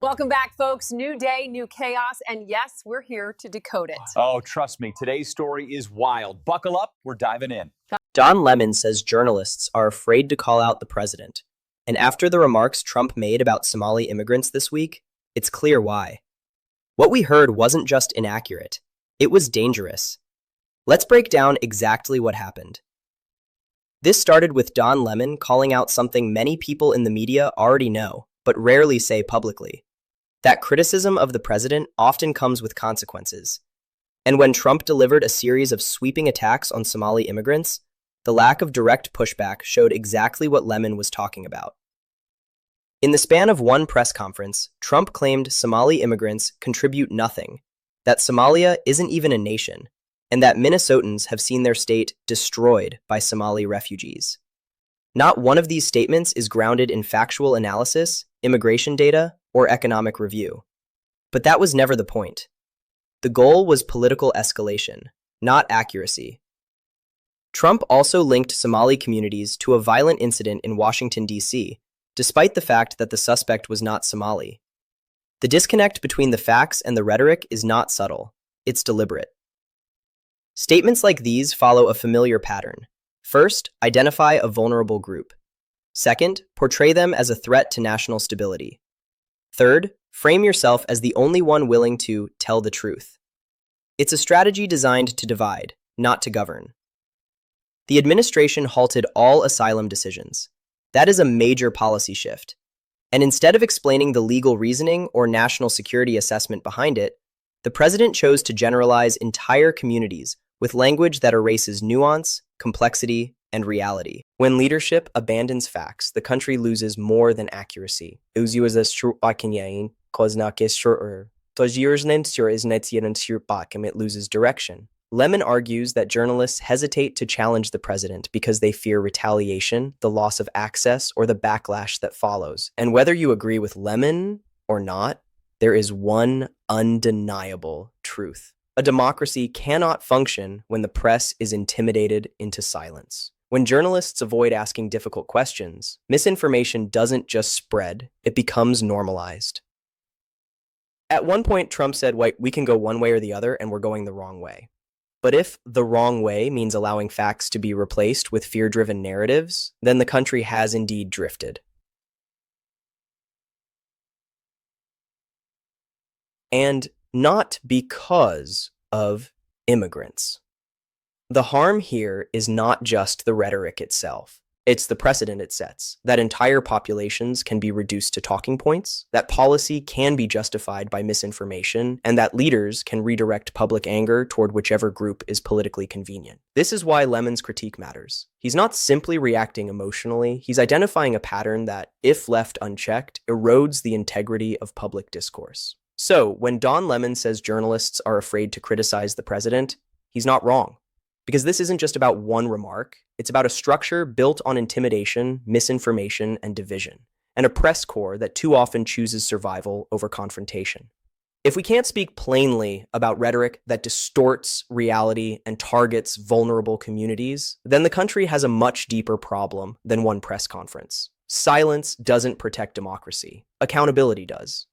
Welcome back, folks. New day, new chaos, and yes, we're here to decode it. Oh, trust me, today's story is wild. Buckle up, we're diving in. Don Lemon says journalists are afraid to call out the president. And after the remarks Trump made about Somali immigrants this week, it's clear why. What we heard wasn't just inaccurate, it was dangerous. Let's break down exactly what happened. This started with Don Lemon calling out something many people in the media already know, but rarely say publicly. That criticism of the president often comes with consequences. And when Trump delivered a series of sweeping attacks on Somali immigrants, the lack of direct pushback showed exactly what Lemon was talking about. In the span of one press conference, Trump claimed Somali immigrants contribute nothing, that Somalia isn't even a nation, and that Minnesotans have seen their state destroyed by Somali refugees. Not one of these statements is grounded in factual analysis, immigration data, or economic review. But that was never the point. The goal was political escalation, not accuracy. Trump also linked Somali communities to a violent incident in Washington, D.C., despite the fact that the suspect was not Somali. The disconnect between the facts and the rhetoric is not subtle, it's deliberate. Statements like these follow a familiar pattern. First, identify a vulnerable group. Second, portray them as a threat to national stability. Third, frame yourself as the only one willing to tell the truth. It's a strategy designed to divide, not to govern. The administration halted all asylum decisions. That is a major policy shift. And instead of explaining the legal reasoning or national security assessment behind it, the president chose to generalize entire communities with language that erases nuance, complexity, and reality. When leadership abandons facts, the country loses more than accuracy. It loses direction. Lemon argues that journalists hesitate to challenge the president because they fear retaliation, the loss of access, or the backlash that follows. And whether you agree with Lemon or not, there is one undeniable truth. A democracy cannot function when the press is intimidated into silence. When journalists avoid asking difficult questions, misinformation doesn't just spread, it becomes normalized. At one point, Trump said, we can go one way or the other, and we're going the wrong way. But if the wrong way means allowing facts to be replaced with fear-driven narratives, then the country has indeed drifted. And not because of immigrants. The harm here is not just the rhetoric itself. It's the precedent it sets, that entire populations can be reduced to talking points, that policy can be justified by misinformation, and that leaders can redirect public anger toward whichever group is politically convenient. This is why Lemon's critique matters. He's not simply reacting emotionally, he's identifying a pattern that, if left unchecked, erodes the integrity of public discourse. So, when Don Lemon says journalists are afraid to criticize the president, he's not wrong. Because this isn't just about one remark, it's about a structure built on intimidation, misinformation, and division, and a press corps that too often chooses survival over confrontation. If we can't speak plainly about rhetoric that distorts reality and targets vulnerable communities, then the country has a much deeper problem than one press conference. Silence doesn't protect democracy. Accountability does.